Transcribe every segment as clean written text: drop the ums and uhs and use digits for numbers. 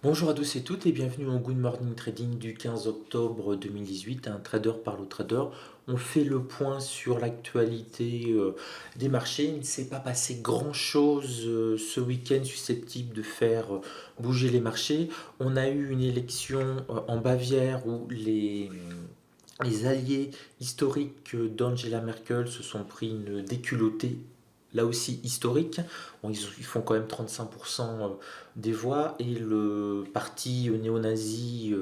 Bonjour à tous et toutes et bienvenue au Good Morning Trading du 15 octobre 2018. Un trader parle au trader. On fait le point sur l'actualité des marchés. Il ne s'est pas passé grand-chose ce week-end susceptible de faire bouger les marchés. On a eu une élection en Bavière où les alliés historiques d'Angela Merkel se sont pris une déculottée, là aussi historique. Bon, ils font quand même 35% des voix et le parti néo-nazi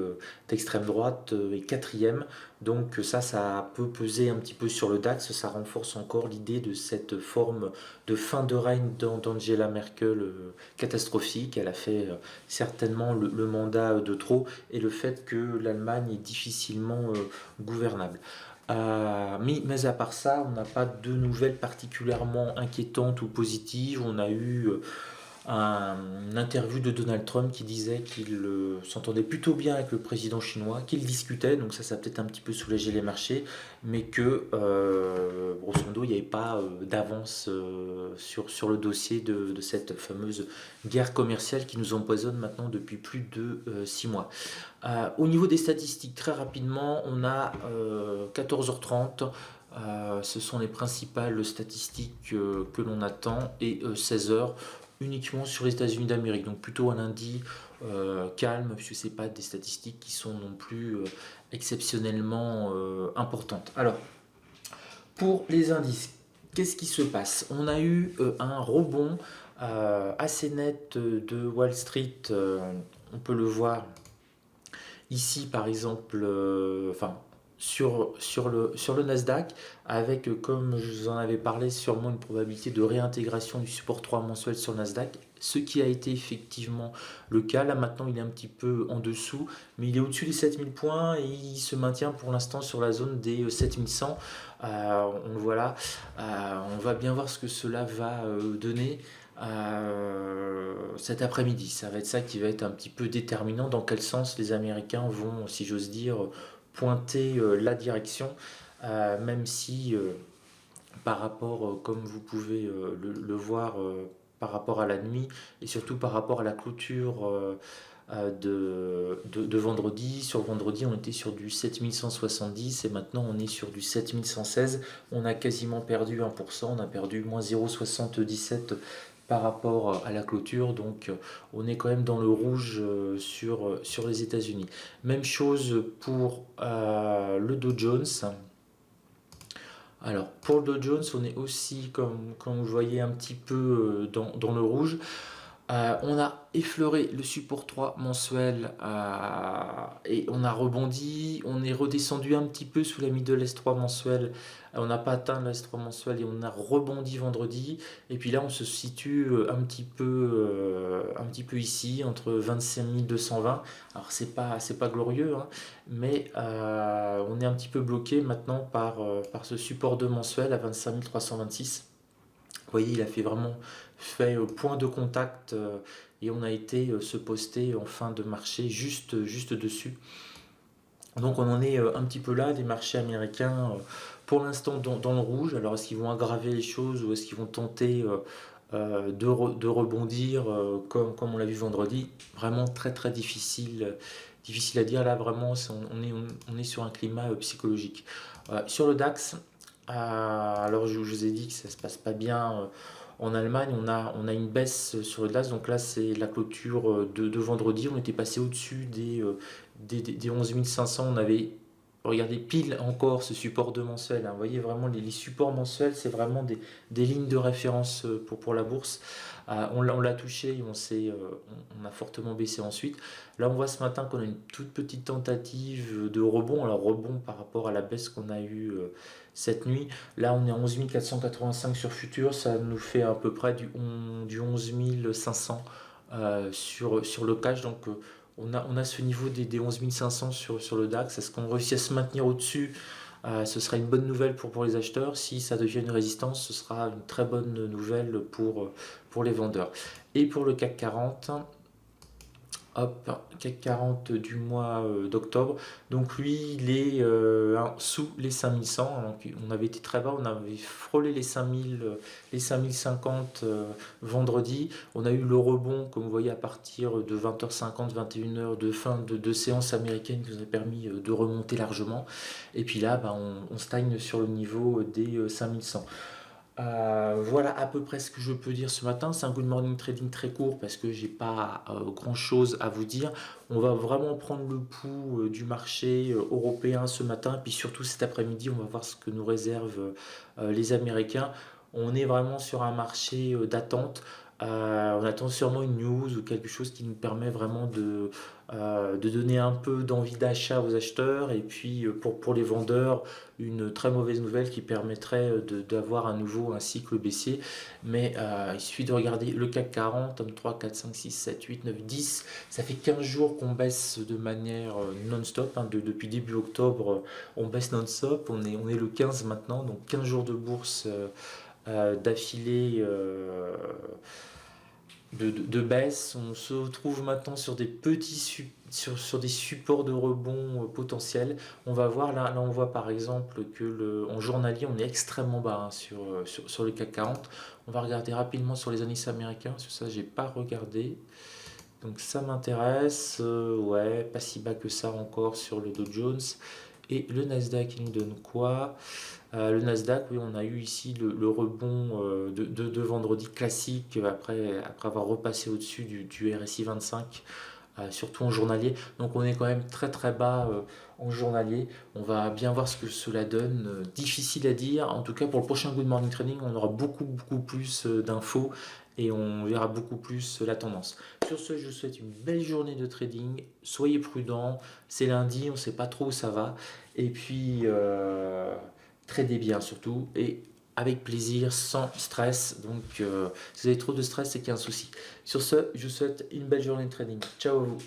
d'extrême droite est quatrième. Donc ça peut peser un petit peu sur le DAX. Ça renforce encore l'idée de cette forme de fin de règne d'Angela Merkel catastrophique. Elle a fait certainement le mandat de trop et le fait que l'Allemagne est difficilement gouvernable. Mais à part ça, on n'a pas de nouvelles particulièrement inquiétantes ou positives. On a eu une interview de Donald Trump qui disait qu'il s'entendait plutôt bien avec le président chinois, qu'il discutait, donc ça a peut-être un petit peu soulagé les marchés, mais que grosso modo il n'y avait pas d'avance sur le dossier de cette fameuse guerre commerciale qui nous empoisonne maintenant depuis plus de 6 mois. Au niveau des statistiques, très rapidement, on a 14h30. Ce sont les principales statistiques que l'on attend et 16h uniquement sur les États-Unis d'Amérique. Donc plutôt un lundi calme puisque c'est pas des statistiques qui sont non plus exceptionnellement importantes. Alors pour les indices, qu'est-ce qui se passe? On a eu un rebond assez net de Wall Street. On peut le voir ici, par exemple, sur le Nasdaq, avec, comme je vous en avais parlé, sûrement une probabilité de réintégration du support 3 mensuel sur le Nasdaq, ce qui a été effectivement le cas. Là, maintenant, il est un petit peu en dessous, mais il est au-dessus des 7000 points et il se maintient pour l'instant sur la zone des 7100. On le voit là. On va bien voir ce que cela va donner cet après-midi. Ça va être ça qui va être un petit peu déterminant dans quel sens les Américains vont, si j'ose dire, pointer la direction, même si par rapport, comme vous pouvez le voir, par rapport à la nuit et surtout par rapport à la clôture de vendredi. Sur vendredi, on était sur du 7170 et maintenant on est sur du 7116. On a quasiment perdu 1%, on a perdu moins 0,77 par rapport à la clôture, donc on est quand même dans le rouge sur les États-Unis. Même chose pour le Dow Jones. Alors pour le Dow Jones, on est aussi, comme vous voyez, un petit peu dans le rouge. On a effleuré le support 3 mensuel et on a rebondi, on est redescendu un petit peu sous la middle S3 mensuel, on n'a pas atteint la S3 mensuel et on a rebondi vendredi et puis là on se situe un petit peu ici entre 25 220. Alors c'est pas glorieux, hein, mais on est un petit peu bloqué maintenant par ce support 2 mensuel à 25 326. Vous voyez, il a fait point de contact et on a été se poster en fin de marché juste dessus. Donc on en est un petit peu là, des marchés américains pour l'instant dans le rouge. Alors est-ce qu'ils vont aggraver les choses ou est-ce qu'ils vont tenter de rebondir comme on l'a vu vendredi? Vraiment très très difficile à dire. Là vraiment on est sur un climat psychologique. Sur le DAX, alors je vous ai dit que ça se passe pas bien en Allemagne. On a une baisse sur le DAX, donc là c'est la clôture de vendredi. On était passé au-dessus des 11 500. On avait regardé pile encore ce support de mensuel, hein. Vous voyez vraiment les supports mensuels, c'est vraiment des lignes de référence pour la bourse. On l'a touché et on a fortement baissé ensuite. Là on voit ce matin qu'on a une toute petite tentative de rebond. Alors rebond par rapport à la baisse qu'on a eue cette nuit. Là on est à 11 485 sur futur, ça nous fait à peu près du 11 500 sur le cash. Donc on a ce niveau des 11 500 sur le DAX. Est-ce qu'on réussit à se maintenir au-dessus? Ce sera une bonne nouvelle pour les acheteurs. Si ça devient une résistance, ce sera une très bonne nouvelle pour les vendeurs. Et pour le CAC 40, Hop, CAC 40 du mois d'octobre. Donc lui, il est sous les 5100. Donc on avait été très bas, on avait frôlé les 5000, les 5050 vendredi. On a eu le rebond, comme vous voyez, à partir de 20h50, 21h de fin de séance américaine qui nous a permis de remonter largement. Et puis là, bah, on stagne sur le niveau des 5100. Voilà à peu près ce que je peux dire ce matin. C'est un good morning trading très court parce que j'ai pas grand chose à vous dire. On va vraiment prendre le pouls du marché européen ce matin, puis surtout cet après-midi, on va voir ce que nous réservent les Américains. On est vraiment sur un marché d'attente. On attend sûrement une news ou quelque chose qui nous permet vraiment de donner un peu d'envie d'achat aux acheteurs et puis pour les vendeurs, une très mauvaise nouvelle qui permettrait d'avoir à nouveau un cycle baissier. Mais il suffit de regarder le CAC 40, 1, 2, 3, 4, 5, 6, 7, 8, 9, 10. Ça fait 15 jours qu'on baisse de manière non-stop. Hein. Depuis début octobre, on baisse non-stop. On est le 15 maintenant, donc 15 jours de bourse d'affilée de baisse. On se retrouve maintenant sur des sur des supports de rebond potentiels. On va voir là, on voit par exemple que en journalier, on est extrêmement bas hein, sur le CAC 40. On va regarder rapidement sur les indices américains. Sur ça, j'ai pas regardé. Donc ça m'intéresse. Ouais, pas si bas que ça encore sur le Dow Jones. Et le Nasdaq, il nous donne quoi? Le Nasdaq, oui, on a eu ici le rebond de vendredi classique après avoir repassé au-dessus du RSI 25, surtout en journalier. Donc on est quand même très très bas en journalier. On va bien voir ce que cela donne. Difficile à dire. En tout cas, pour le prochain Good Morning Trading, on aura beaucoup plus d'infos et on verra beaucoup plus la tendance. Sur ce, je vous souhaite une belle journée de trading. Soyez prudents. C'est lundi, on ne sait pas trop où ça va. Et puis, tradez bien surtout. Et avec plaisir, sans stress. Donc, si vous avez trop de stress, c'est qu'il y a un souci. Sur ce, je vous souhaite une belle journée de trading. Ciao à vous.